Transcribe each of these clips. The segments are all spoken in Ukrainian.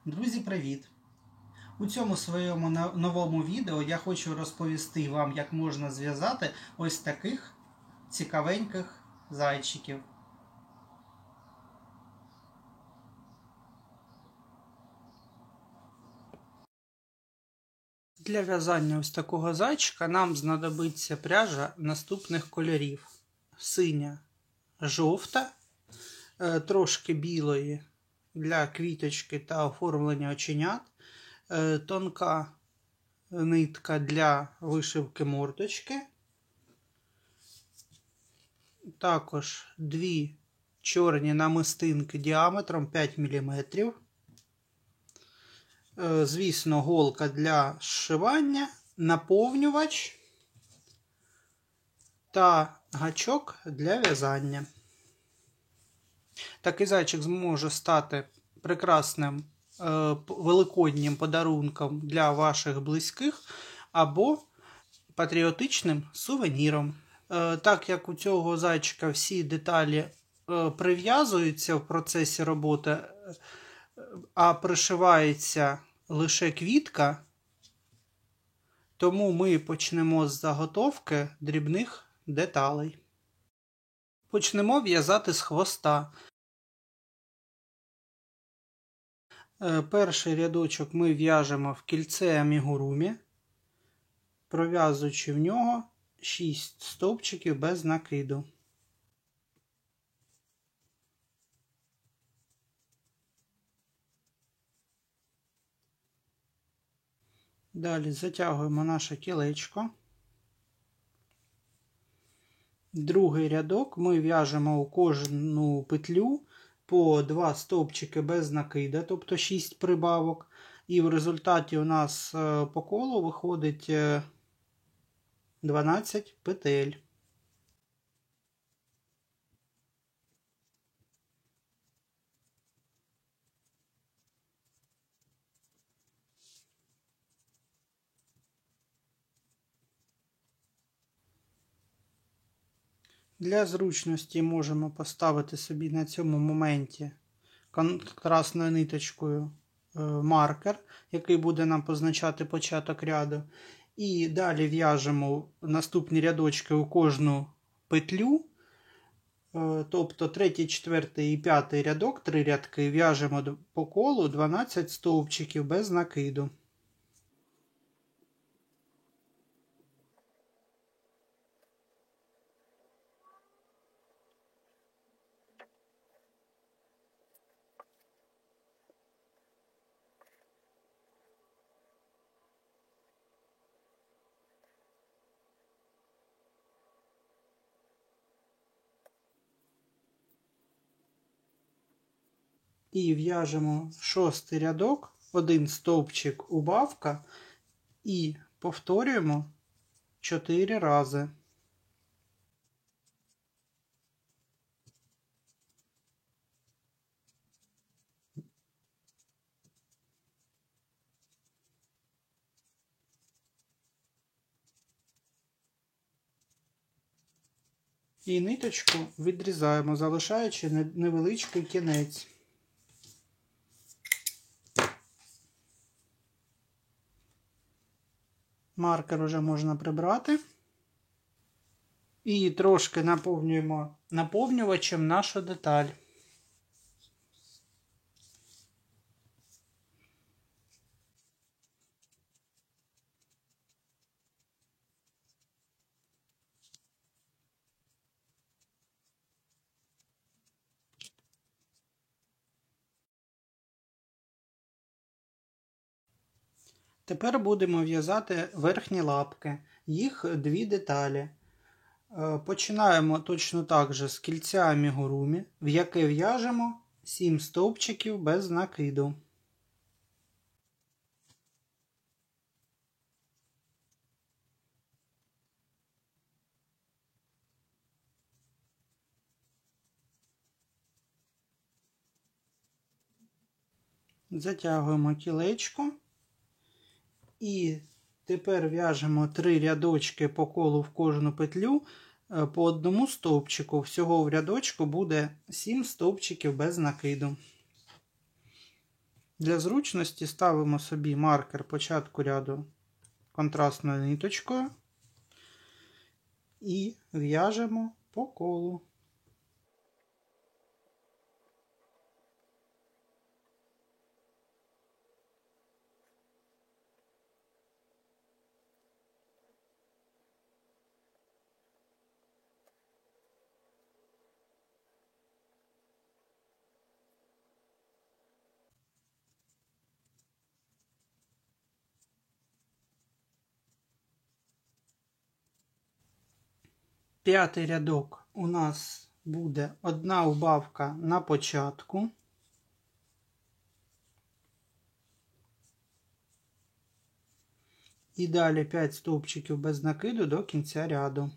Друзі, привіт! У цьому своєму новому відео я хочу розповісти вам, як можна зв'язати ось таких цікавеньких зайчиків. Для в'язання ось такого зайчика нам знадобиться пряжа наступних кольорів: синя, жовта, трошки білої для квіточки та оформлення оченят, тонка нитка для вишивки мордочки, також дві чорні намистинки діаметром 5 мм, звісно, голка для зшивання, наповнювач та гачок для в'язання. Такий зайчик зможе стати прекрасним великоднім подарунком для ваших близьких або патріотичним сувеніром. Так як у цього зайчика всі деталі прив'язуються в процесі роботи, а пришивається лише квітка, тому ми почнемо з заготовки дрібних деталей. Почнемо в'язати з хвоста. Перший рядочок ми в'яжемо в кільце амігурумі, пров'язуючи в нього 6 стовпчиків без накиду. Далі затягуємо наше кілечко. Другий рядок ми в'яжемо у кожну петлю по 2 стовпчики без накида, тобто 6 прибавок. І в результаті у нас по колу виходить 12 петель. Для зручності можемо поставити собі на цьому моменті контрастною ниточкою маркер, який буде нам позначати початок ряду. І далі в'яжемо наступні рядочки у кожну петлю. Тобто 3, 4 і 5 рядок, 3 рядки, в'яжемо по колу 12 стовпчиків без накиду. І в'яжемо 6-й рядок, 1 стовпчик убавка і повторюємо 4 рази. І ниточку відрізаємо, залишаючи невеличкий кінець. Маркер уже можна прибрати. І трошки наповнюємо наповнювачем нашу деталь. Тепер будемо в'язати верхні лапки. Їх 2 деталі. Починаємо точно так же з кільця амігурумі, в яке в'яжемо 7 стовпчиків без накиду. Затягуємо кілечко. І тепер в'яжемо 3 рядочки по колу в кожну петлю по 1 стовпчику. Всього в рядочку буде 7 стовпчиків без накиду. Для зручності ставимо собі маркер початку ряду контрастною ниточкою і в'яжемо по колу. П'ятий рядок у нас буде одна убавка на початку. І далі 5 стовпчиків без накиду до кінця ряду.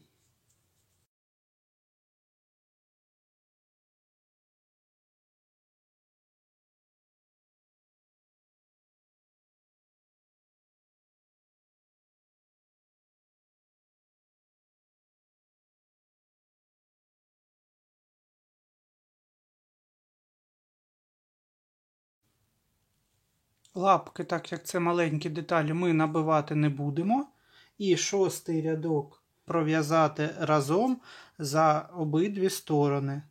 Лапки, так як це маленькі деталі, ми набивати не будемо. І шостий рядок пров'язати разом за обидві сторони.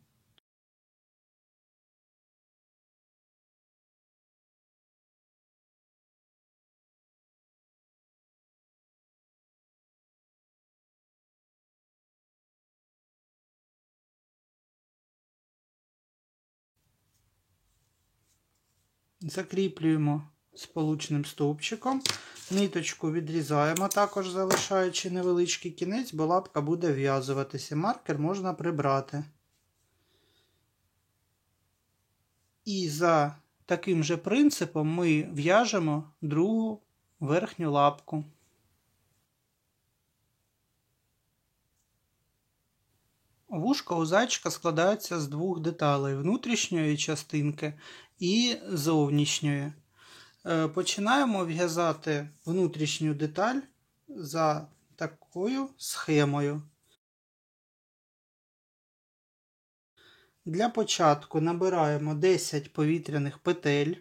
Закріплюємо сполучним стовпчиком. Ниточку відрізаємо, також залишаючи невеличкий кінець, бо лапка буде вв'язуватися. Маркер можна прибрати. І за таким же принципом ми в'яжемо другу верхню лапку. Вушко у зайчика складається з двох деталей: внутрішньої частинки і зовнішньої. Починаємо в'язати внутрішню деталь за такою схемою. Для початку набираємо 10 повітряних петель.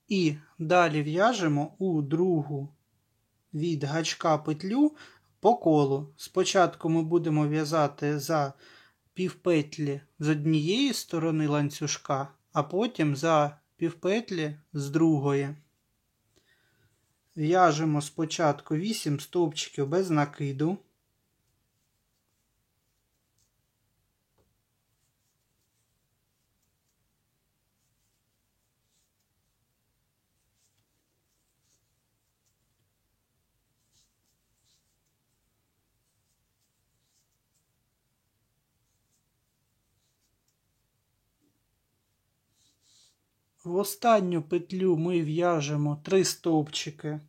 І далі в'яжемо у другу від гачка петлю по колу. Спочатку ми будемо в'язати за півпетлі з однієї сторони ланцюжка, а потім за півпетлі з другої. В'яжемо спочатку 8 стовпчиків без накиду. В останню петлю ми в'яжемо 3 стовпчики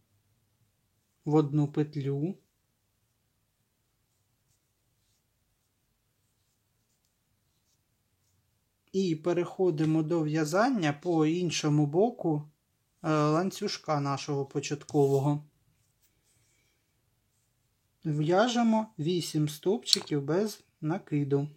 в одну петлю. І переходимо до в'язання по іншому боку ланцюжка нашого початкового. В'яжемо 8 стовпчиків без накиду.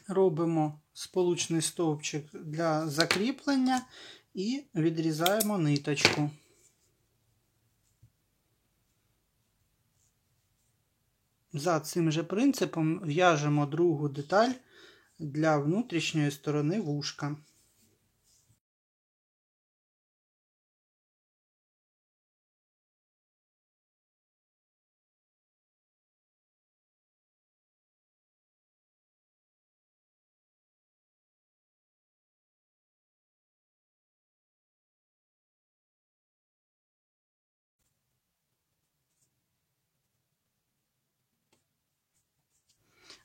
Робимо сполучний стовпчик для закріплення і відрізаємо ниточку. За цим же принципом в'яжемо другу деталь для внутрішньої сторони вушка.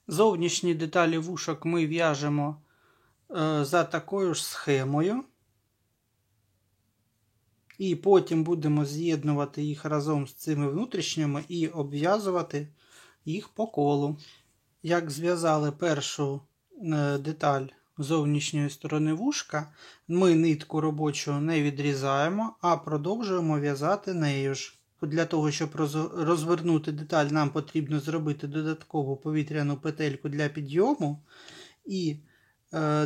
Зовнішні деталі вушок ми в'яжемо за такою ж схемою. І потім будемо з'єднувати їх разом з цими внутрішніми і обв'язувати їх по колу. Як зв'язали першу деталь зовнішньої сторони вушка, ми нитку робочу не відрізаємо, а продовжуємо в'язати нею ж. Для того, щоб розвернути деталь, нам потрібно зробити додаткову повітряну петельку для підйому. І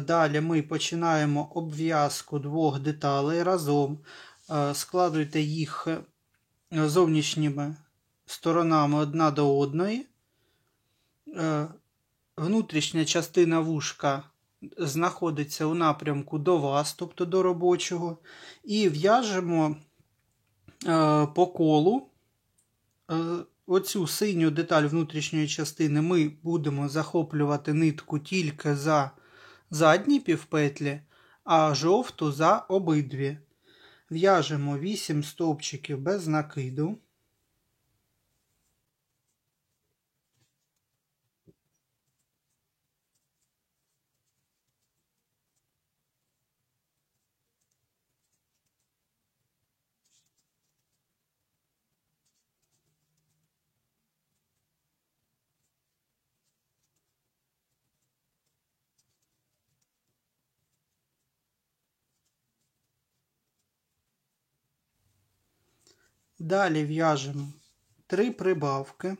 далі ми починаємо обв'язку двох деталей разом. Складуйте їх зовнішніми сторонами одна до одної. Внутрішня частина вушка знаходиться у напрямку до вас, тобто до робочого. І в'яжемо по колу. Оцю синю деталь внутрішньої частини ми будемо захоплювати нитку тільки за задні півпетлі, а жовту за обидві. В'яжемо 8 стовпчиків без накиду. Далі в'яжемо 3 прибавки.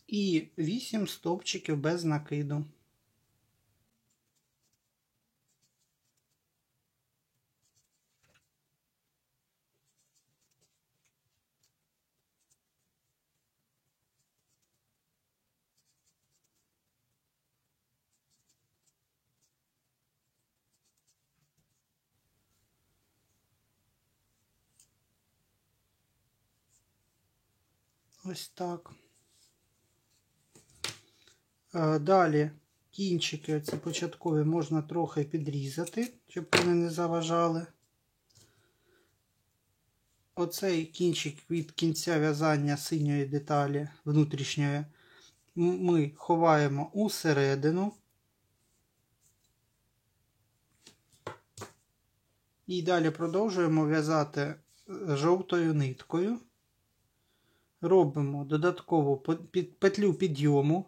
І 8 стовпчиків без накиду. Ось так. Далі кінчики оці початкові можна трохи підрізати, щоб вони не заважали. Оцей кінчик від кінця в'язання синьої деталі внутрішньої ми ховаємо усередину. І далі продовжуємо в'язати жовтою ниткою. Робимо додаткову петлю підйому.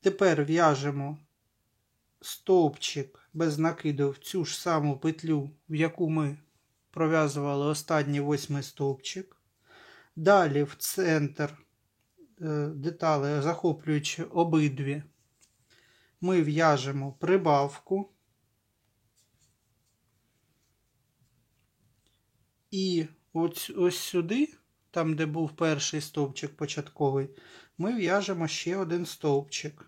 Тепер в'яжемо стовпчик без накиду в цю ж саму петлю, в яку ми пров'язували останній 8 стовпчик. Далі в центр деталі, захоплюючи обидві, ми в'яжемо прибавку. І ось сюди, там де був перший стовпчик початковий, ми в'яжемо ще один стовпчик.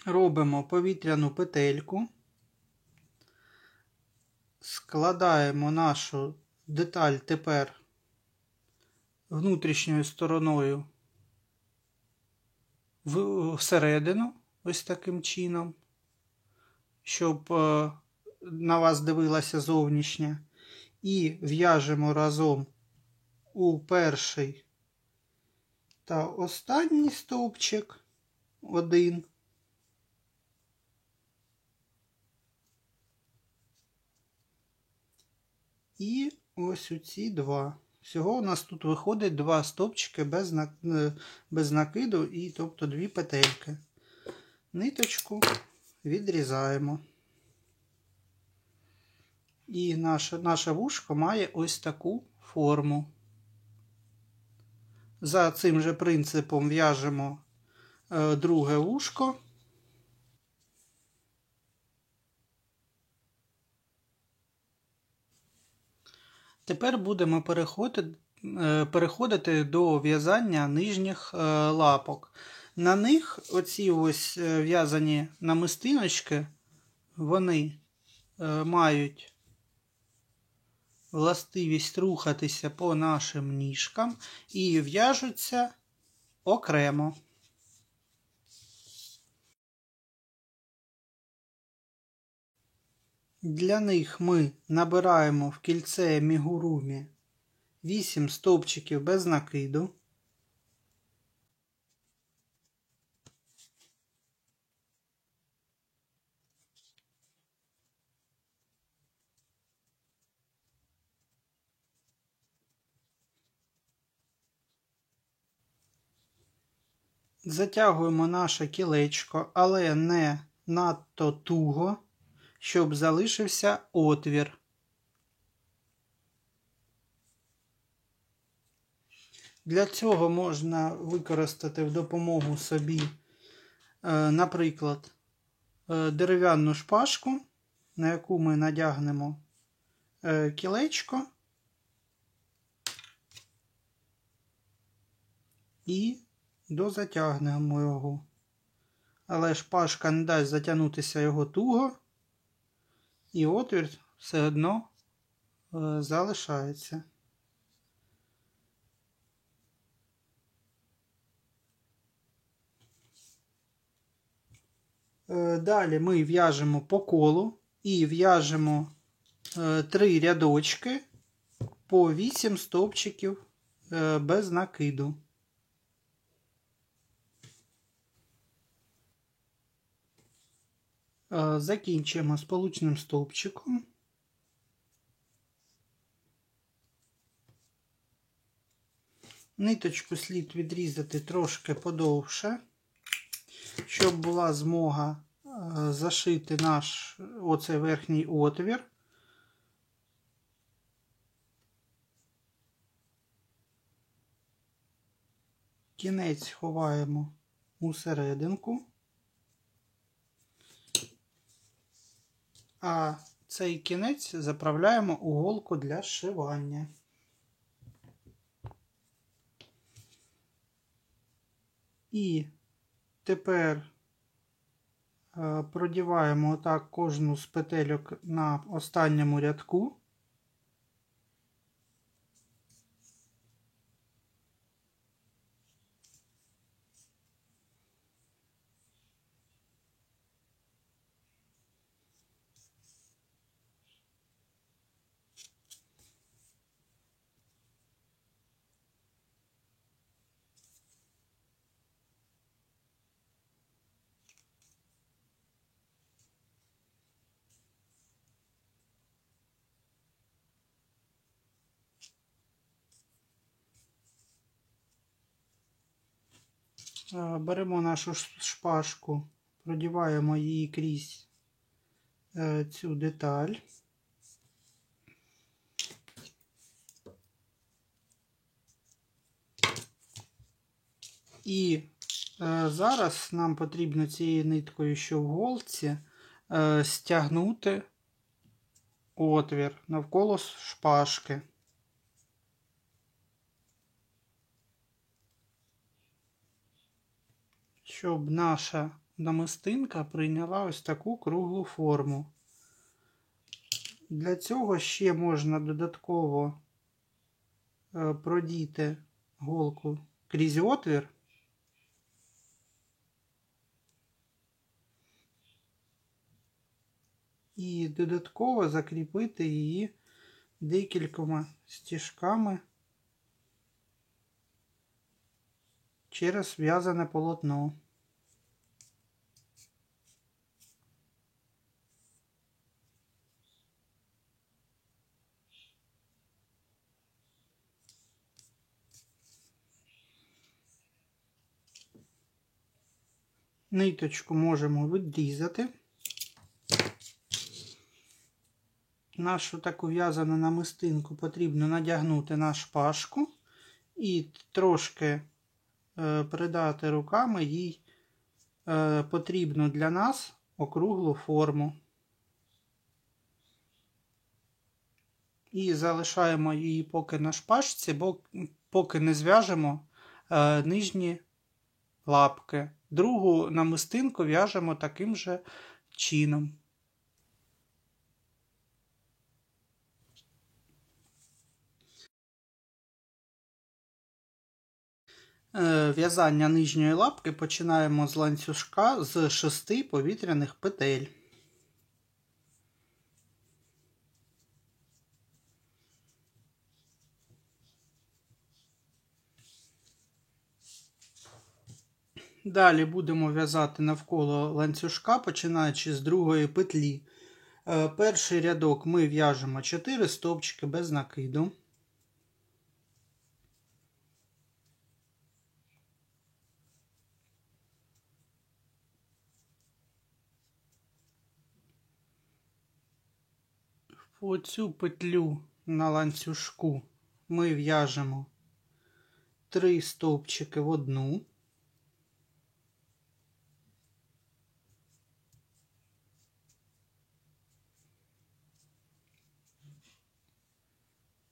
Робимо повітряну петельку. Складаємо нашу деталь тепер внутрішньою стороною всередину, ось таким чином, щоб на вас дивилася зовнішня. І в'яжемо разом у перший та останній стовпчик один. І ось у ці два. Всього у нас тут виходить 2 стовпчики без накиду, і тобто 2 петельки. Ниточку відрізаємо. І наше вушко має ось таку форму. За цим же принципом в'яжемо друге вушко. Тепер будемо переходити до в'язання нижніх лапок. На них оці ось в'язані намистиночки, вони мають властивість рухатися по нашим ніжкам і в'яжуться окремо. Для них ми набираємо в кільце амігурумі 8 стовпчиків без накиду. Затягуємо наше кілечко, але не надто туго, щоб залишився отвір. Для цього можна використати в допомогу собі, наприклад, дерев'яну шпажку, на яку ми надягнемо кілечко і дозатягнемо його. Але шпажка не дасть затягнутися його туго, і отвір все одно залишається. Далі ми в'яжемо по колу і в'яжемо 3 рядочки по 8 стовпчиків без накиду. Закінчуємо сполучним стовпчиком. Ниточку слід відрізати трошки подовше, щоб була змога зашити наш оцей верхній отвір. Кінець ховаємо у серединку, а цей кінець заправляємо у голку для зшивання. І тепер продіваємо отак кожну з петельок на останньому рядку. Беремо нашу шпажку, продіваємо її крізь цю деталь. І зараз нам потрібно цією ниткою, що в голці, стягнути отвір навколо шпажки. Щоб наша намистинка прийняла ось таку круглу форму. Для цього ще можна додатково продіти голку крізь отвір. І додатково закріпити її декількома стіжками через в'язане полотно. Ниточку можемо відрізати. Нашу таку в'язану намистинку потрібно надягнути на шпажку і трошки придати руками їй потрібну для нас округлу форму. І залишаємо її поки на шпажці, бо поки не зв'яжемо нижні лапки. Другу намистинку в'яжемо таким же чином. В'язання нижньої лапки починаємо з ланцюжка з 6 повітряних петель. Далі будемо в'язати навколо ланцюжка, починаючи з другої петлі. Перший рядок ми в'яжемо 4 стовпчики без накиду. В цю петлю на ланцюжку ми в'яжемо 3 стовпчики в одну.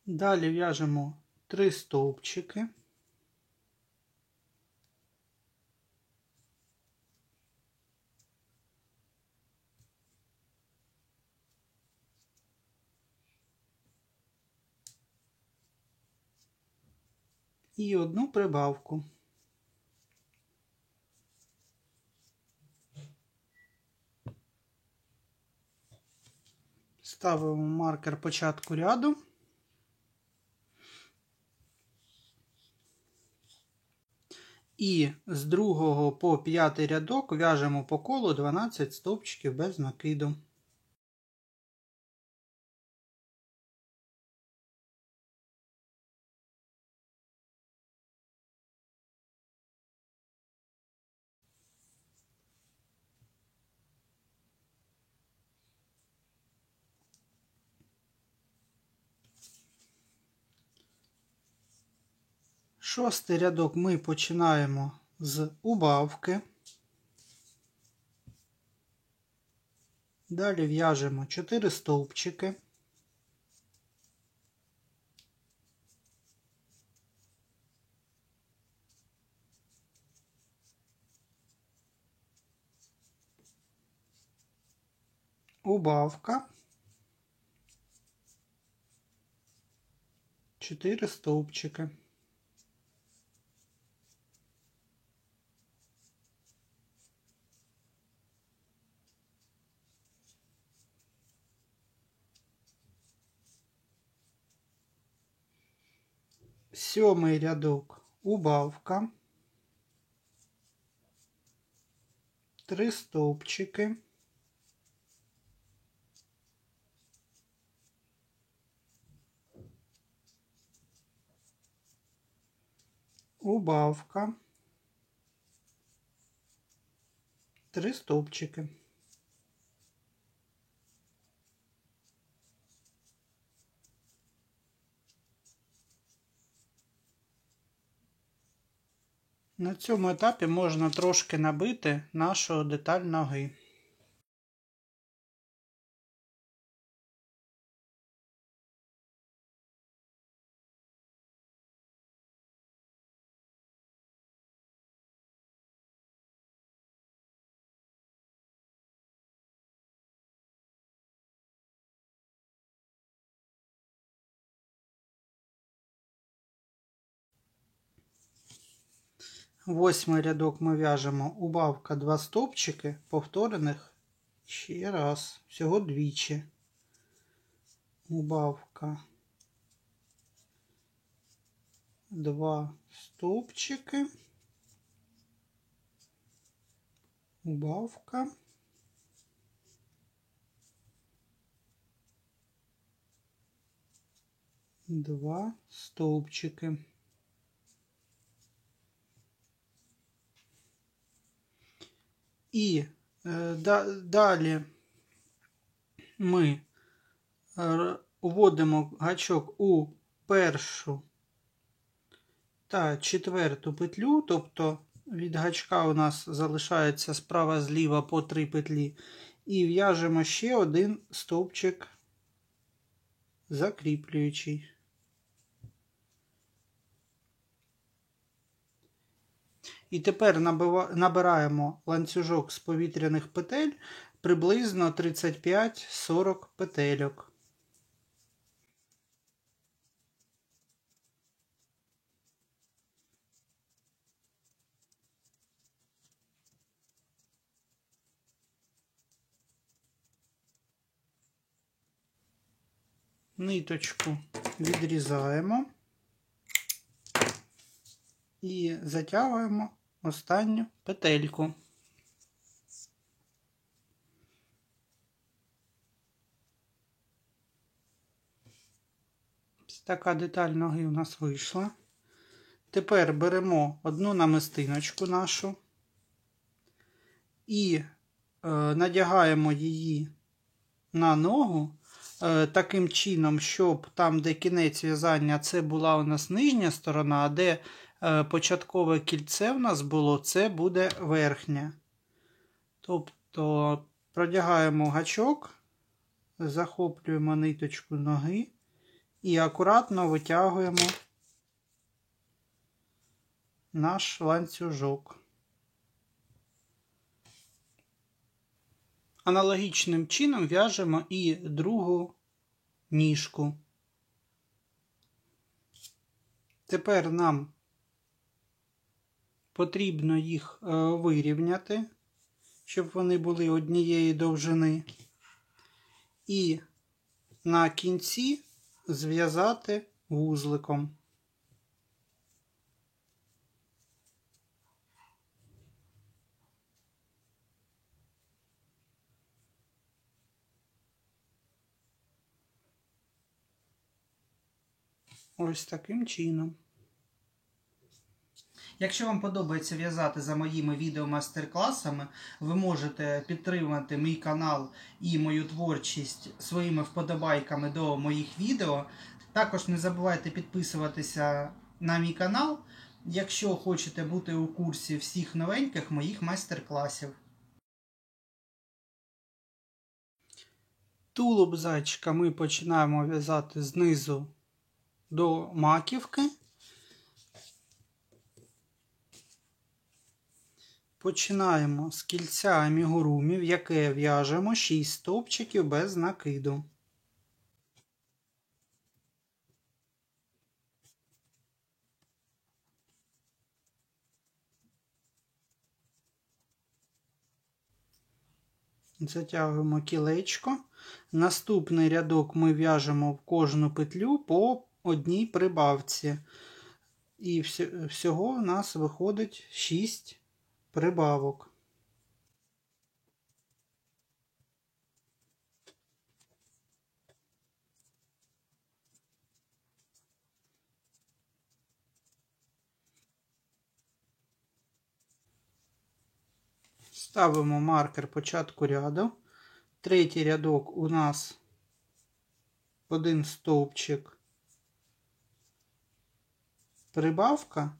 Далі в'яжемо 3 стовпчики. І одну прибавку. Ставимо маркер початку ряду. І з 2 по 5 рядок в'яжемо по колу 12 стовпчиків без накиду. Шостий рядок ми починаємо з убавки. Далі в'яжемо 4 стовпчики. Убавка. 4 стовпчики. Сьомий рядок убавка, 3 стовпчики, убавка, 3 стовпчики. На цьому етапі можна трошки набити нашу деталь ноги. Восьмий рядок ми в'яжемо убавка 2 стовпчики, повторених ще раз, всього двічі. Убавка 2 стовпчики, убавка, два стовпчики. І далі ми вводимо гачок у першу та четверту петлю, тобто від гачка у нас залишається справа зліва по 3 петлі, і в'яжемо ще один стовпчик закріплюючий. І тепер набираємо ланцюжок з повітряних петель приблизно 35-40 петельок. Ниточку відрізаємо і затягуємо останню петельку. Ось така деталь ноги у нас вийшла. Тепер беремо одну намистиночку нашу і надягаємо її на ногу таким чином, щоб там, де кінець в'язання, це була у нас нижня сторона, а де початкове кільце в нас було, це буде верхня. Тобто продягаємо гачок, захоплюємо ниточку ноги і акуратно витягуємо наш ланцюжок. Аналогічним чином в'яжемо і другу ніжку. Тепер нам потрібно їх вирівняти, щоб вони були однієї довжини. І на кінці зв'язати вузликом. Ось таким чином. Якщо вам подобається в'язати за моїми відео-майстер-класами, ви можете підтримати мій канал і мою творчість своїми вподобайками до моїх відео. Також не забувайте підписуватися на мій канал, якщо хочете бути у курсі всіх новеньких моїх майстер-класів. Тулуб зайчика ми починаємо в'язати знизу до маківки. Починаємо з кільця амігурумі, в яке в'яжемо 6 стовпчиків без накиду. Затягуємо кілечко. Наступний рядок ми в'яжемо в кожну петлю по одній прибавці. І всього у нас виходить 6 прибавок. Ставимо маркер початку ряду. Третій рядок у нас один стовпчик, прибавка.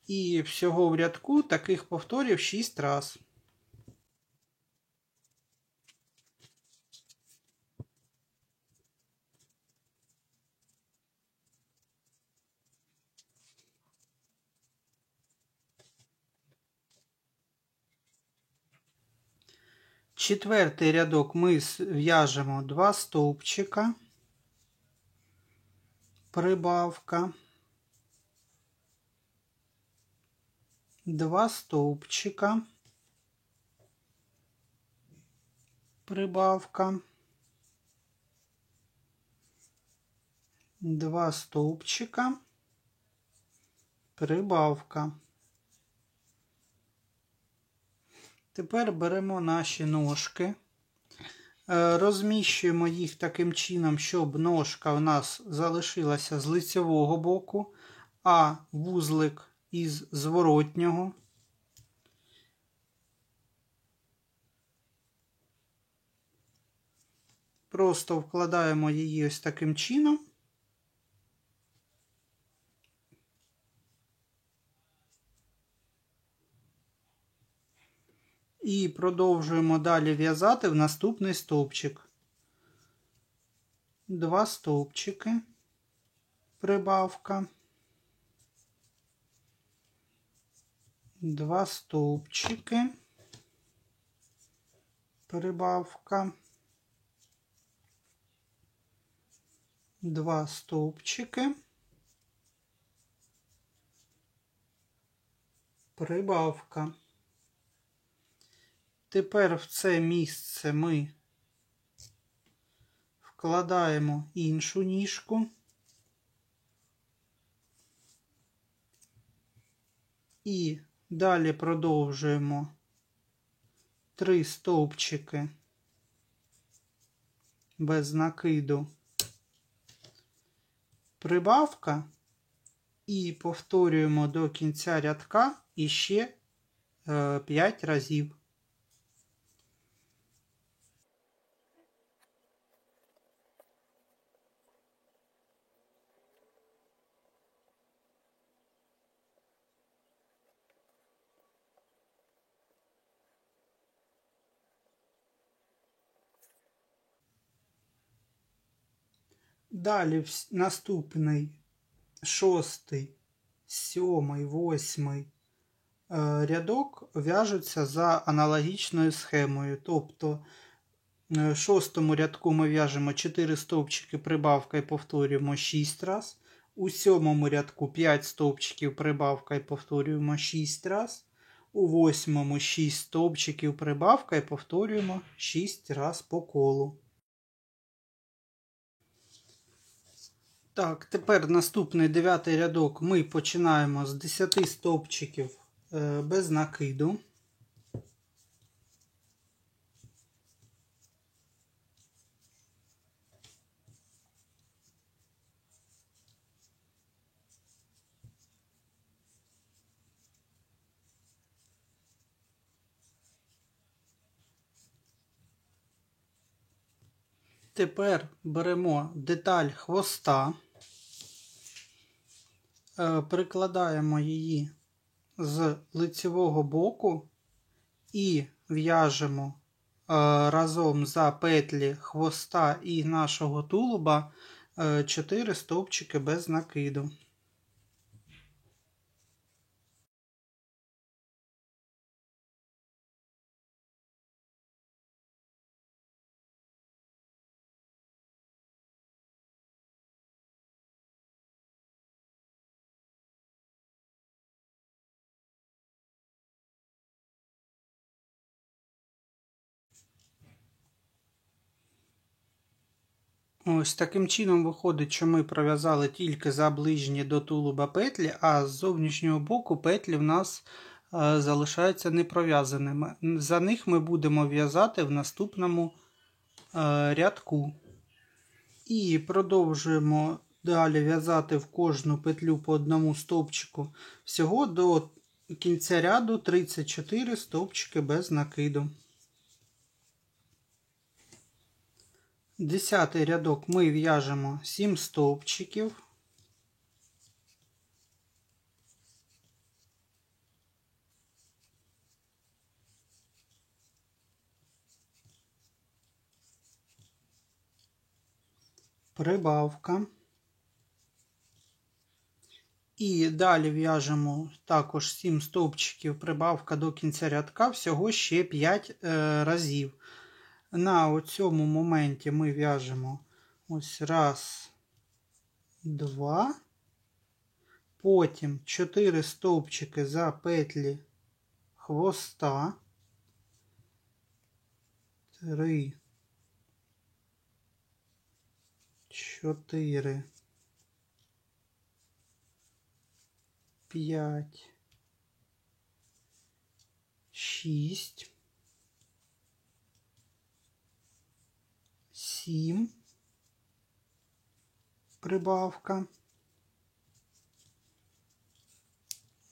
І всього в рядку таких повторів 6 раз. Четвертий рядок ми в'яжемо 2 стовпчика, прибавка, 2 стовпчика, прибавка, 2 стовпчика, прибавка. Тепер беремо наші ножки, розміщуємо їх таким чином, щоб ножка у нас залишилася з лицевого боку, а вузлик із зворотнього. Просто вкладаємо її ось таким чином. І продовжуємо далі в'язати в наступний стовпчик. 2 стовпчики, прибавка, 2 стовпчики, прибавка, 2 стовпчики, прибавка. Тепер в це місце ми вкладаємо іншу ніжку і далі продовжуємо 3 стовпчики без накиду, прибавка, і повторюємо до кінця рядка іще 5 разів. Далі наступний 6, 7, 8 рядок в'яжуться за аналогічною схемою. Тобто в 6 рядку ми в'яжемо 4 стовпчики прибавка і повторюємо 6 раз. У 7 рядку 5 стовпчиків прибавка і повторюємо 6 раз. У 8 6 стовпчиків прибавка і повторюємо 6 раз по колу. Так, тепер наступний 9 рядок ми починаємо з 10 стовпчиків без накиду. Тепер беремо деталь хвоста, прикладаємо її з лицевого боку і в'яжемо разом за петлі хвоста і нашого тулуба 4 стовпчики без накиду. Ось таким чином виходить, що ми пров'язали тільки за ближні до тулуба петлі, а з зовнішнього боку петлі в нас залишаються не пров'язаними. За них ми будемо в'язати в наступному рядку. І продовжуємо далі в'язати в кожну петлю по одному стовпчику. Всього до кінця ряду 34 стовпчики без накиду. 10 рядок ми в'яжемо 7 стовпчиків. Прибавка. І далі в'яжемо також 7 стовпчиків прибавка до кінця рядка, всього ще 5 разів. На цьому моменті ми в'яжемо ось раз, 2, потім 4 стовпчики за петлі хвоста, 3, 4, 5, 6, 7, прибавка.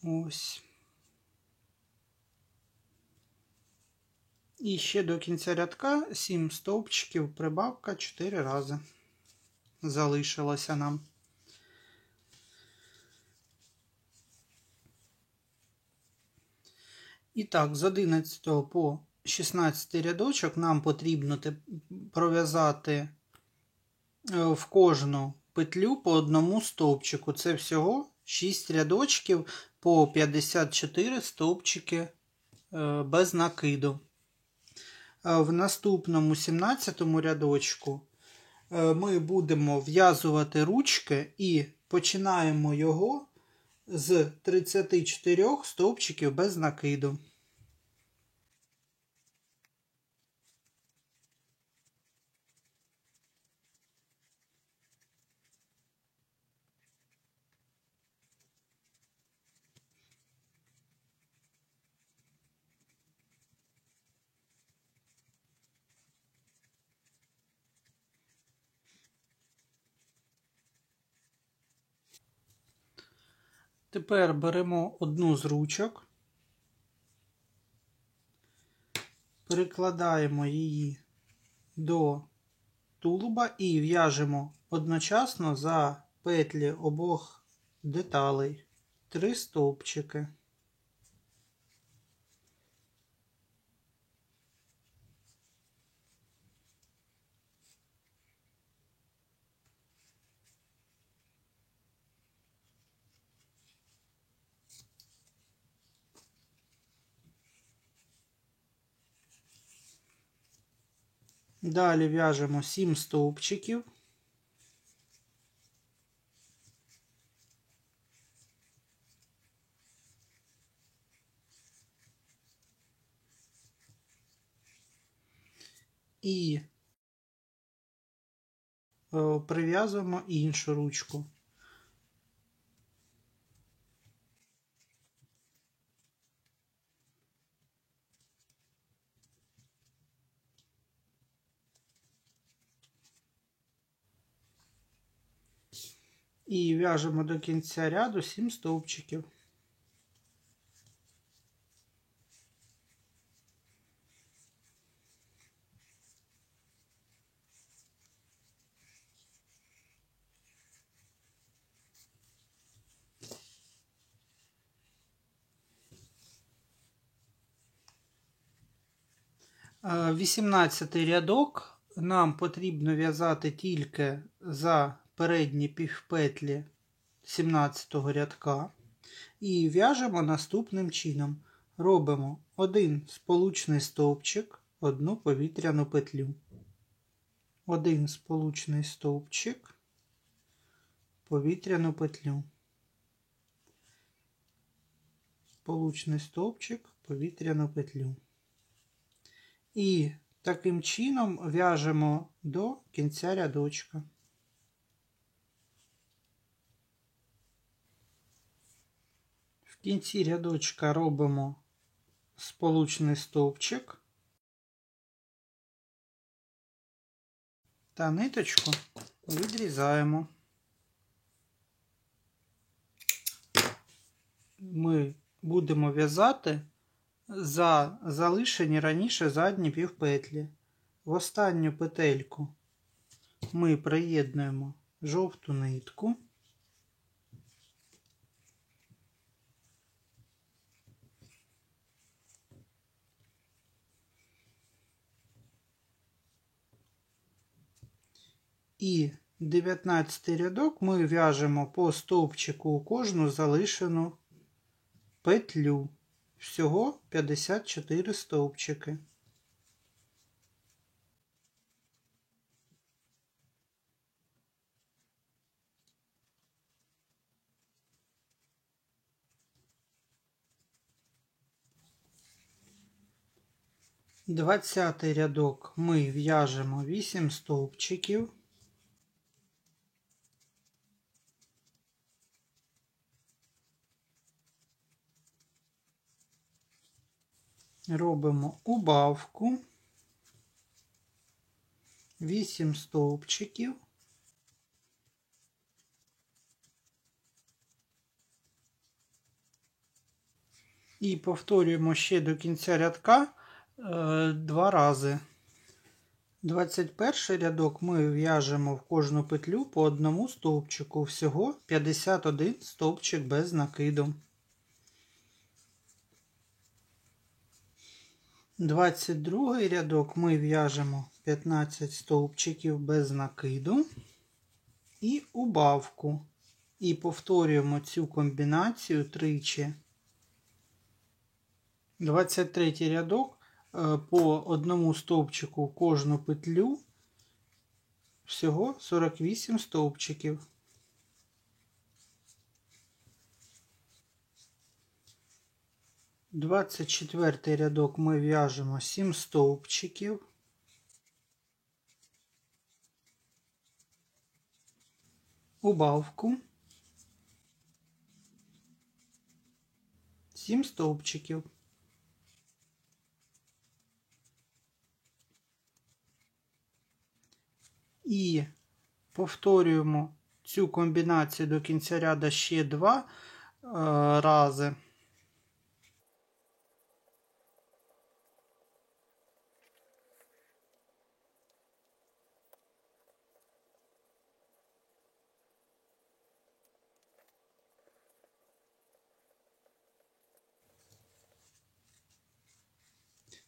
Ось. І ще до кінця рядка 7 стовпчиків, прибавка 4 рази. Залишилося нам. І так, з 11 по 16 рядочок нам потрібно пров'язати в кожну петлю по одному стовпчику. Це всього 6 рядочків по 54 стовпчики без накиду. В наступному 17 рядочку ми будемо в'язувати ручки і починаємо його з 34 стовпчиків без накиду. Тепер беремо одну з ручок, прикладаємо її до тулуба і в'яжемо одночасно за петлі обох деталей 3 стовпчики. Далі в'яжемо 7 стовпчиків. І прив'язуємо іншу ручку. І в'яжемо до кінця ряду 7 стовпчиків. Е, 18-й рядок нам потрібно в'язати тільки за передні півпетлі 17-го рядка. І в'яжемо наступним чином. Робимо один сполучний стовпчик, одну повітряну петлю. Один сполучний стовпчик, повітряну петлю. Сполучний стовпчик, повітряну петлю. І таким чином в'яжемо до кінця рядочка. В кінці рядочка робимо сполучний стовпчик та ниточку відрізаємо. Ми будемо в'язати за залишені раніше задні півпетлі. В останню петельку ми приєднуємо жовту нитку. І 19 рядок ми в'яжемо по стовпчику у кожну залишену петлю. Всього 54 стовпчики. Двадцятий рядок ми в'яжемо 8 стовпчиків. Робимо убавку, 8 стовпчиків. І повторюємо ще до кінця рядка 2 рази. 21 рядок ми в'яжемо в кожну петлю по одному стовпчику, всього 51 стовпчик без накиду. 22 рядок ми в'яжемо 15 стовпчиків без накиду і убавку. І повторюємо цю комбінацію тричі. 23 рядок по одному стовпчику в кожну петлю, всього 48 стовпчиків. 24 рядок ми в'яжемо 7 стовпчиків. Убавку. 7 стовпчиків. І повторюємо цю комбінацію до кінця ряду ще 2. рази.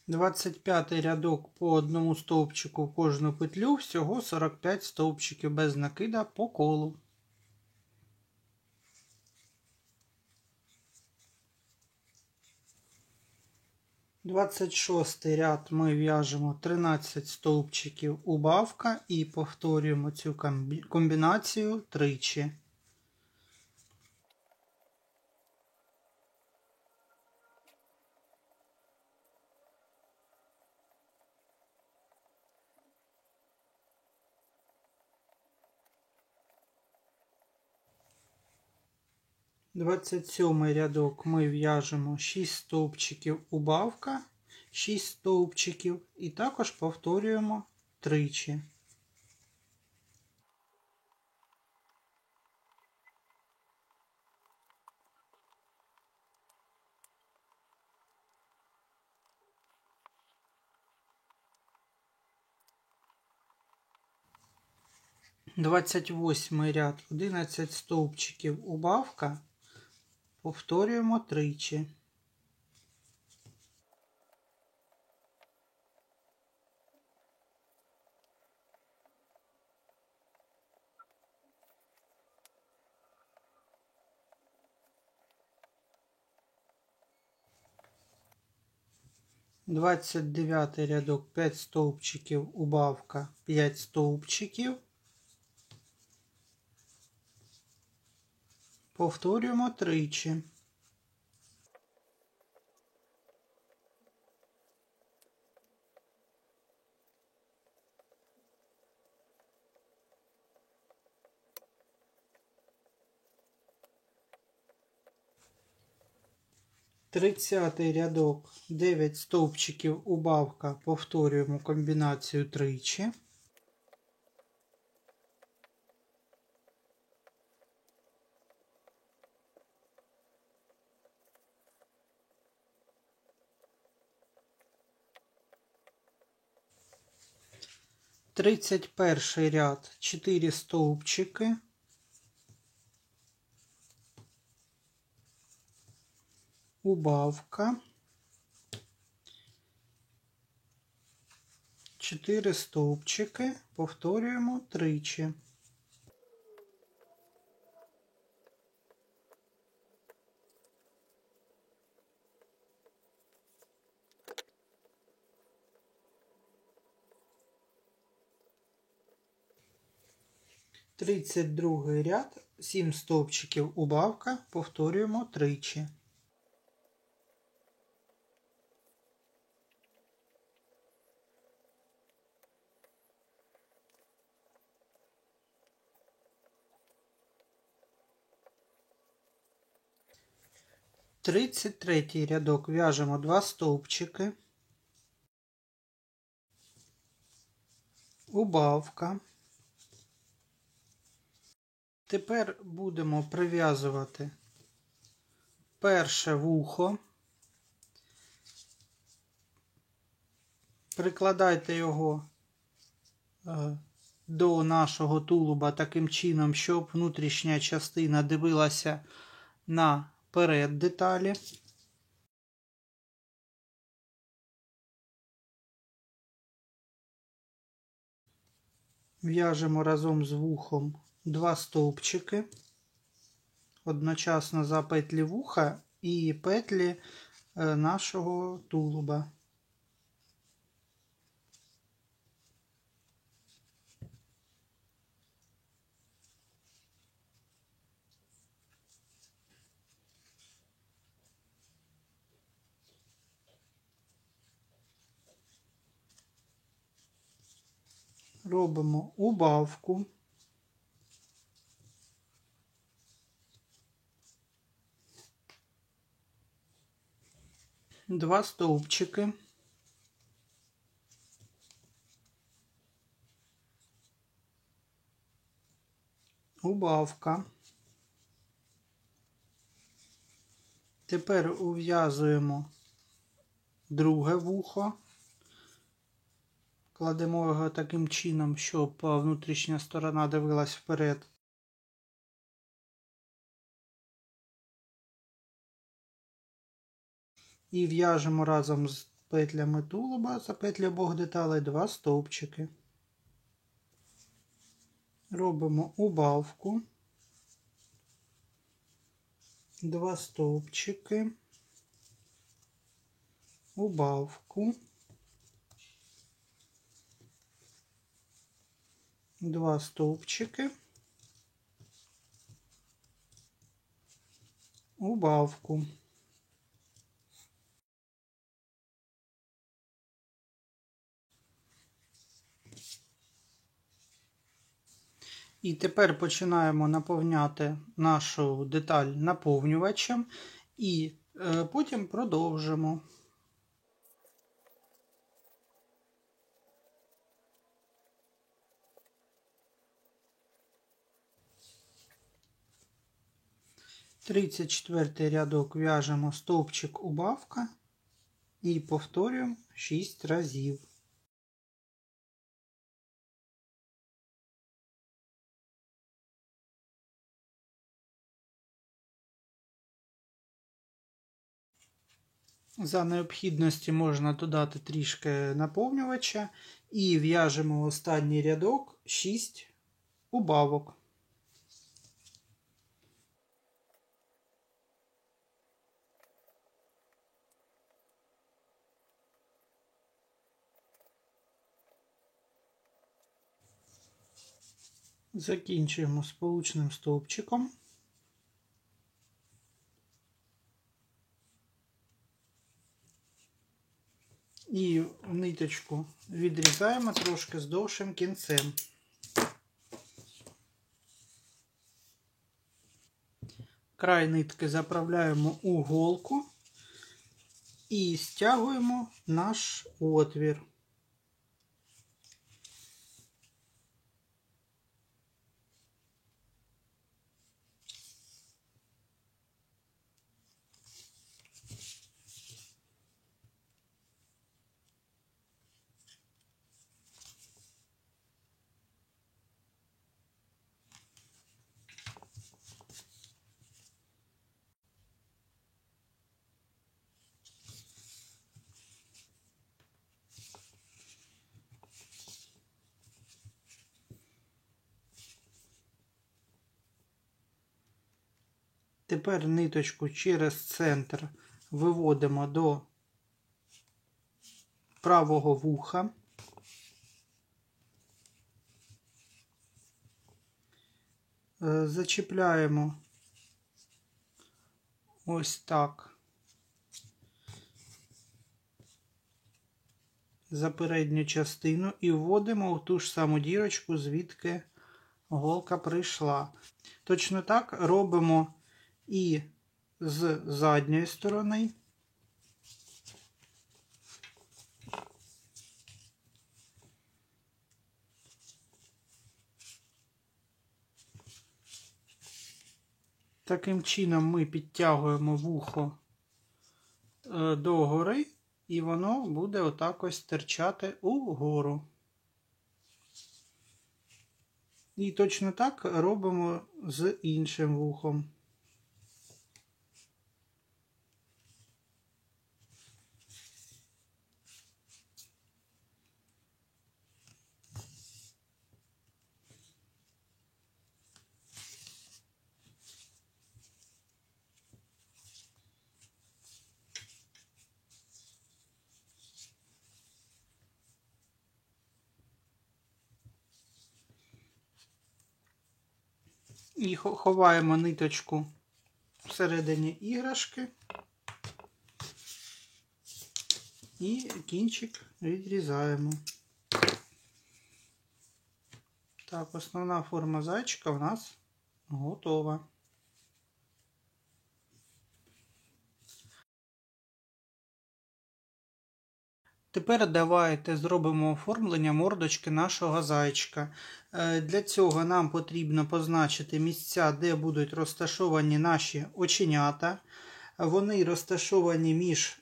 Двадцять п'ятий рядок по одному стовпчику в кожну петлю, всього 45 стовпчиків без накида по колу. 26 ряд ми в'яжемо 13 стовпчиків убавка і повторюємо цю комбінацію тричі. Двадцять сьомий рядок ми в'яжемо 6 стовпчиків убавка, 6 стовпчиків і також повторюємо тричі. Двадцять восьмий ряд 11 стовпчиків убавка, повторюємо тричі. Двадцять дев'ятий рядок 5 стовпчиків убавка, 5 стовпчиків. Повторюємо тричі. Тридцятий рядок 9 стовпчиків убавка, повторюємо комбінацію тричі. Тридцять перший ряд 4 стовпчики. Убавка. 4 стовпчики, повторюємо тричі. Тридцять другий ряд 7 стовпчиків убавка, повторюємо тричі. Тридцять третій рядок в'яжемо 2 стовпчики, убавка. Тепер будемо прив'язувати перше вухо. Прикладайте його до нашого тулуба таким чином, щоб внутрішня частина дивилася наперед деталі. В'яжемо разом з вухом 2 стовпчики, одночасно за петлі вуха і петлі нашого тулуба. Робимо убавку. Два стовпчики. Убавка. Тепер ув'язуємо друге вухо. Кладемо його таким чином, щоб внутрішня сторона дивилась вперед. І в'яжемо разом з петлями тулуба за петлі обох деталей 2 стовпчики. Робимо убавку. 2 стовпчики. Убавку. 2 стовпчики. Убавку. І тепер починаємо наповняти нашу деталь наповнювачем і потім продовжимо. Тридцять четвертий рядок в'яжемо стовпчик убавка і повторюємо 6 разів. За необхідності можна додати трішки наповнювача і в'яжемо останній рядок 6 убавок. Закінчуємо сполучним стовпчиком. І ниточку відрізаємо трошки з довшим кінцем. Край нитки заправляємо у голку і стягуємо наш отвір. Тепер ниточку через центр виводимо до правого вуха. Зачіпляємо ось так за передню частину і вводимо в ту ж саму дірочку, звідки голка прийшла. Точно так робимо і з задньої сторони. Таким чином ми підтягуємо вухо догори, і воно буде отак ось стирчати угору. І точно так робимо з іншим вухом. І ховаємо ниточку всередині іграшки і кінчик відрізаємо. Так, основна форма зайчика у нас готова. Тепер давайте зробимо оформлення мордочки нашого зайчика. Для цього нам потрібно позначити місця, де будуть розташовані наші оченята. Вони розташовані між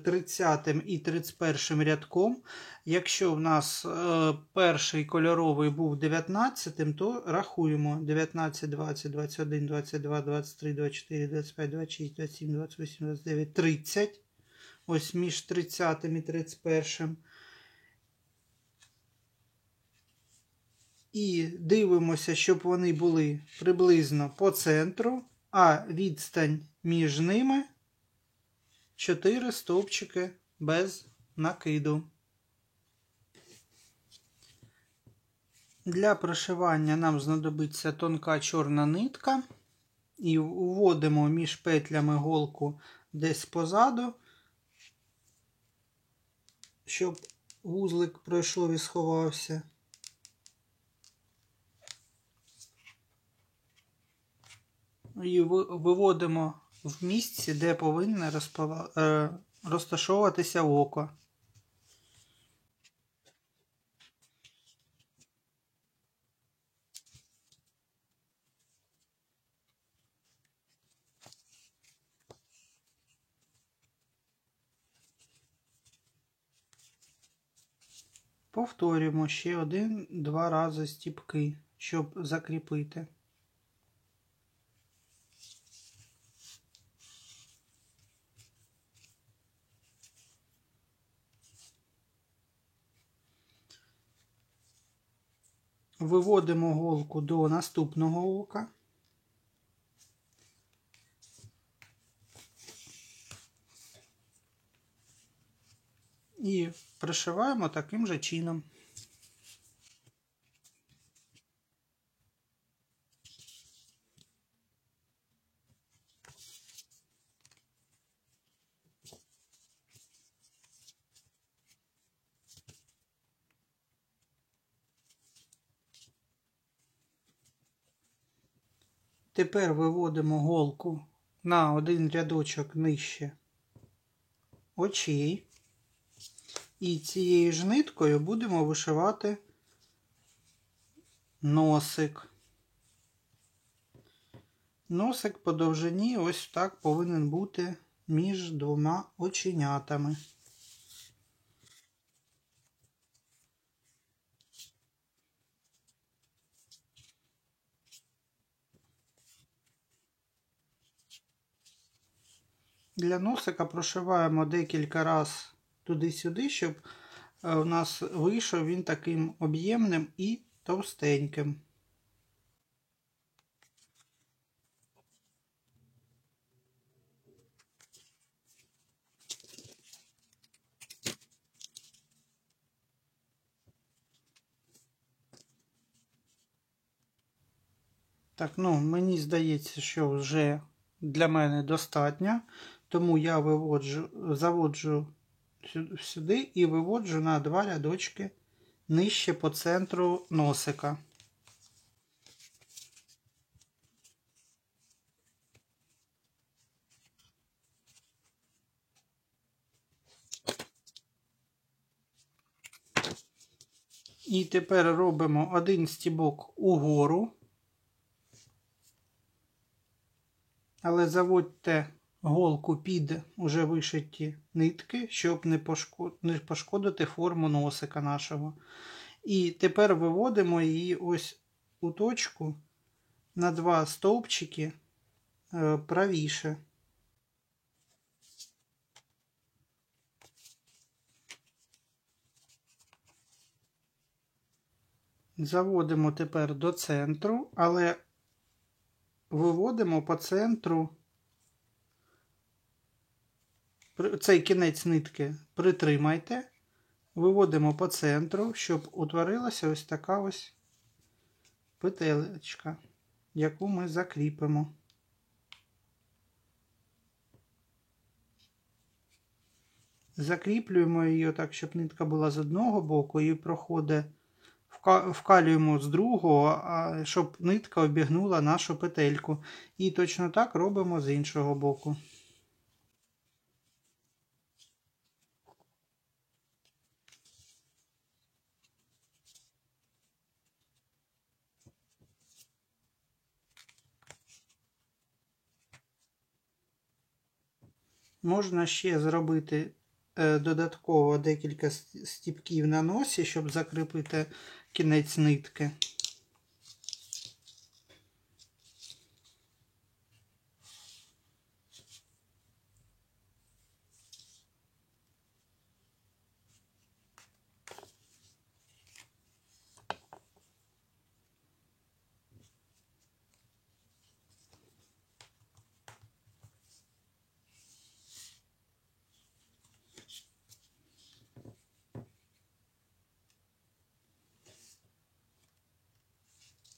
30 і 31 рядком. Якщо в нас перший кольоровий був 19, то рахуємо 19, 20, 21, 22, 23, 24, 25, 26, 27, 28, 29, 30. Ось між 30 і 31. І дивимося, щоб вони були приблизно по центру, а відстань між ними 4 стовпчики без накиду. Для пришивання нам знадобиться тонка чорна нитка. І вводимо між петлями голку десь позаду, щоб вузлик пройшов і сховався. І виводимо в місці, де повинно розташовуватися око. Повторюємо ще 1-2 рази стіпки, щоб закріпити. Виводимо голку до наступного ока. І пришиваємо таким же чином. Тепер виводимо голку на один рядочок нижче очей. І цією ж ниткою будемо вишивати носик. Носик по довжині ось так повинен бути між двома оченятами. Для носика прошиваємо декілька разів туди-сюди, щоб у нас вийшов він таким об'ємним і товстеньким. Так, ну, мені здається, що вже для мене достатньо, тому я заводжу сюди і виводжу на 2 рядочки нижче по центру носика. І тепер робимо один стібок угору, але заводьте голку під уже вишиті нитки, щоб не пошкодити форму носика нашого. І тепер виводимо її ось у точку на 2 стовпчики правіше. Заводимо тепер до центру, але виводимо по центру, цей кінець нитки притримайте, виводимо по центру, щоб утворилася ось така ось петелечка, яку ми закріпимо. Закріплюємо її так, щоб нитка була з одного боку і проходить, вкалюємо з другого, щоб нитка обігнула нашу петельку. І точно так робимо з іншого боку. Можна ще зробити додатково декілька стіпків на носі, щоб закріпити кінець нитки.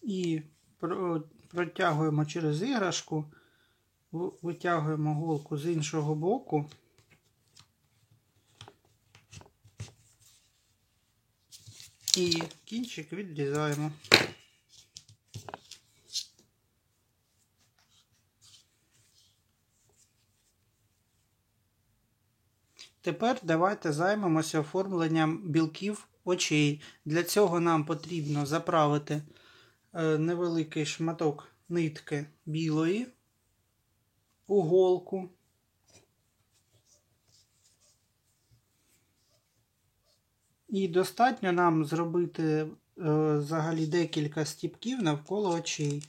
І протягуємо через іграшку, витягуємо голку з іншого боку. І кінчик відрізаємо. Тепер давайте займемося оформленням білків очей. Для цього нам потрібно заправити невеликий шматок нитки білої у голку. І достатньо нам зробити взагалі декілька стіпків навколо очей.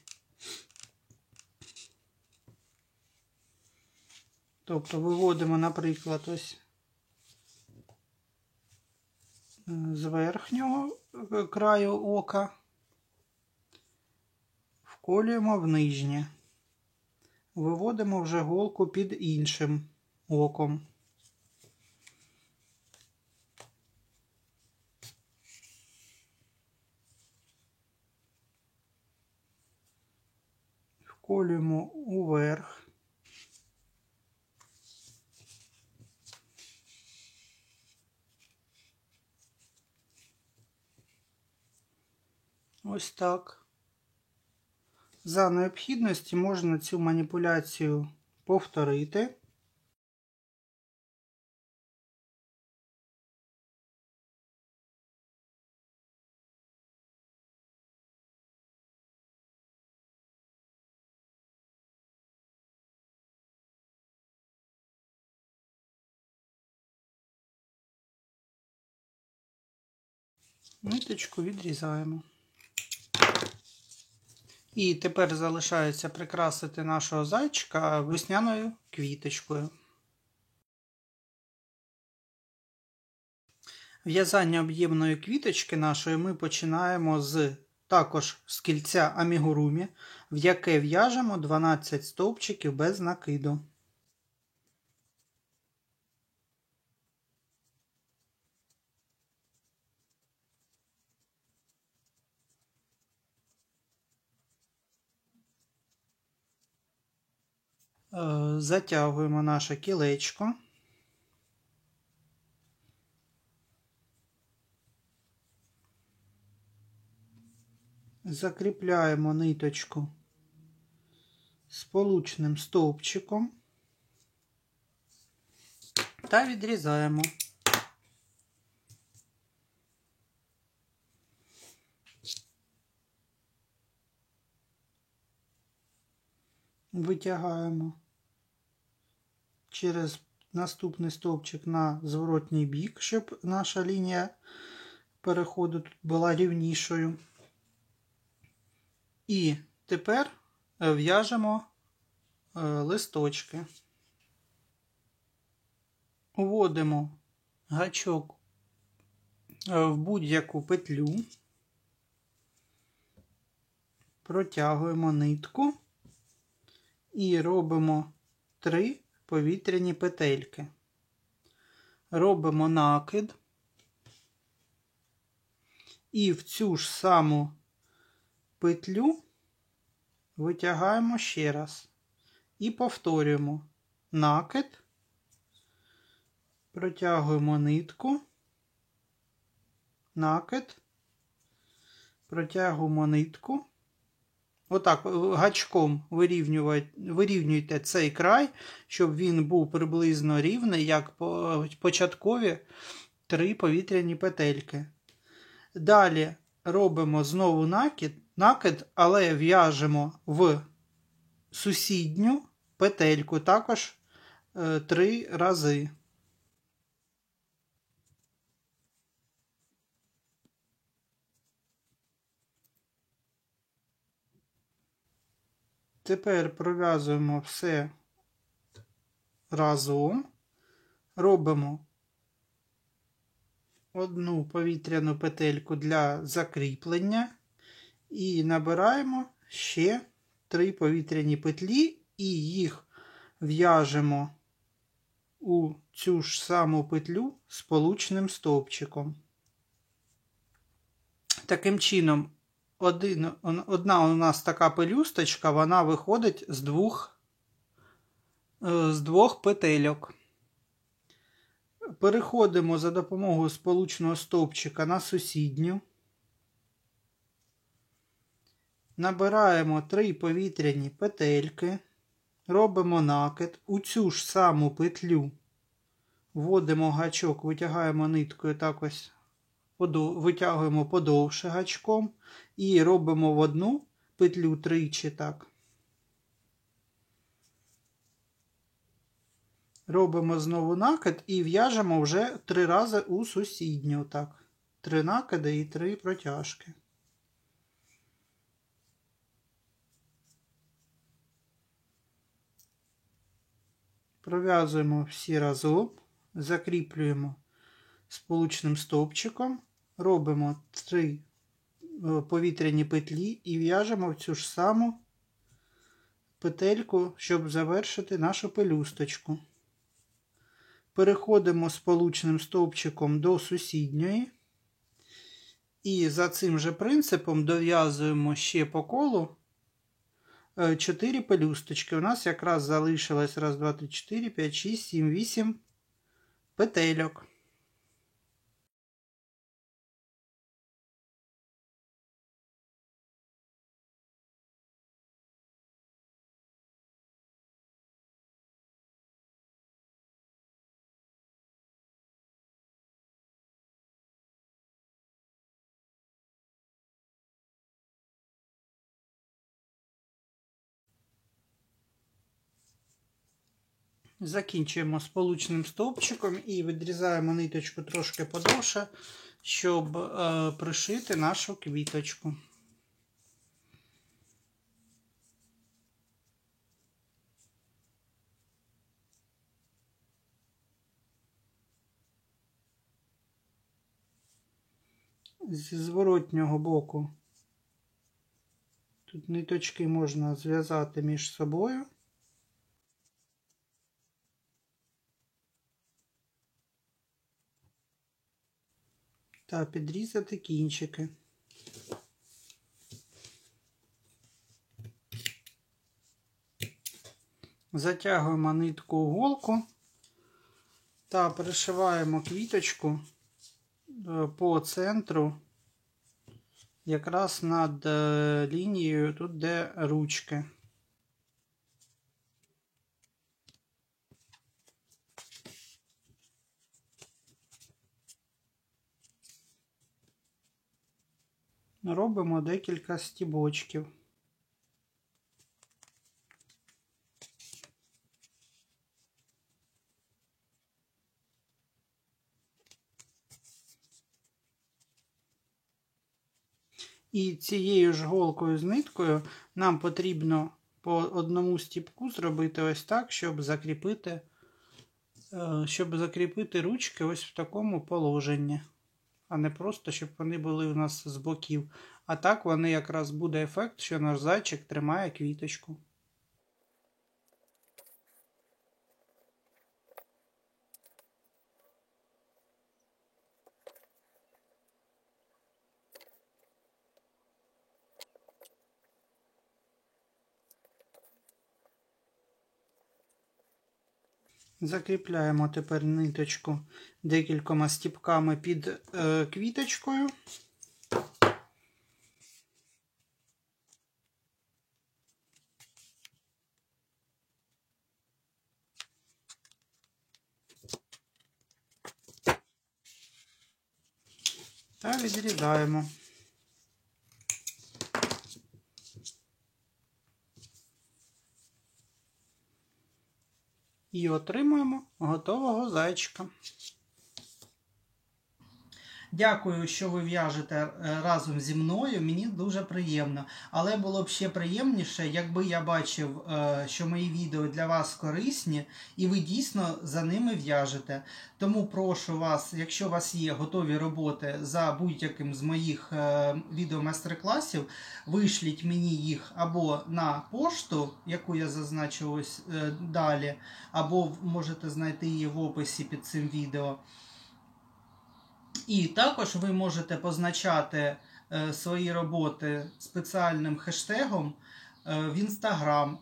Тобто виводимо, наприклад, ось з верхнього краю ока, вколюємо в нижнє. Виводимо вже голку під іншим оком. Вколюємо уверх. Ось так. За необхідності можна цю маніпуляцію повторити. Ниточку відрізаємо. І тепер залишається прикрасити нашого зайчика весняною квіточкою. В'язання об'ємної квіточки нашої ми починаємо також з кільця амігурумі, в яке в'яжемо 12 стовпчиків без накиду. Затягуємо наше кілечко. Закріпляємо ниточку сполучним стовпчиком та відрізаємо. Витягаємо через наступний стовпчик на зворотній бік, щоб наша лінія переходу тут була рівнішою. І тепер в'яжемо листочки. Вводимо гачок в будь-яку петлю, протягуємо нитку і робимо 3 повітряні петельки. Робимо накид і в цю ж саму петлю витягаємо ще раз і повторюємо накид, протягуємо нитку, накид, протягуємо нитку. Отак гачком вирівнюйте цей край, щоб він був приблизно рівний, як початкові 3 повітряні петельки. Далі робимо знову накид, але в'яжемо в сусідню петельку, також 3 рази. Тепер пров'язуємо все разом, робимо одну повітряну петельку для закріплення і набираємо ще 3 повітряні петлі і їх в'яжемо у цю ж саму петлю сполучним стовпчиком. Таким чином, одна у нас така пелюсточка, вона виходить з двох петельок. Переходимо за допомогою сполучного стовпчика на сусідню. Набираємо 3 повітряні петельки, робимо накид, у цю ж саму петлю вводимо гачок, витягаємо ниткою, так ось витягуємо подовше гачком і робимо в одну петлю тричі так. Робимо знову накид і в'яжемо вже 3 рази у сусідню так. 3 накиди і 3 протяжки. Пров'язуємо всі разом, закріплюємо сполучним стовпчиком, робимо 3 повітряні петлі і в'яжемо в цю ж саму петельку, щоб завершити нашу пелюсточку. Переходимо сполучним стовпчиком до сусідньої і за цим же принципом дов'язуємо ще по колу 4 пелюсточки. У нас якраз залишилось 1, 2, 3, 4, 5, 6, 7, 8 петельок. Закінчуємо сполучним стовпчиком і відрізаємо ниточку трошки подовше, щоб пришити нашу квіточку. Зі зворотнього боку тут ниточки можна зв'язати між собою. Та підрізати кінчики. Затягуємо нитку у голку та пришиваємо квіточку по центру, якраз над лінією, тут де ручки. Робимо декілька стібочків. І цією ж голкою з ниткою нам потрібно по одному стібку зробити ось так, щоб закріпити ручки ось в такому положенні. А не просто, щоб вони були у нас з боків. А так вони якраз буде ефект, що наш зайчик тримає квіточку. Закріпляємо тепер ниточку декількома стібками під квіточкою. Та відрізаємо. І отримуємо готового зайчика. Дякую, що ви в'яжете разом зі мною, мені дуже приємно. Але було б ще приємніше, якби я бачив, що мої відео для вас корисні і ви дійсно за ними в'яжете. Тому прошу вас, якщо у вас є готові роботи за будь-яким з моїх відео-майстер-класів, вишліть мені їх або на пошту, яку я зазначу ось далі, або можете знайти її в описі під цим відео. І також ви можете позначати свої роботи спеціальним хештегом в Instagram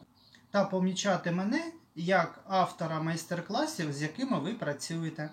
та помічати мене як автора майстер-класів, з якими ви працюєте.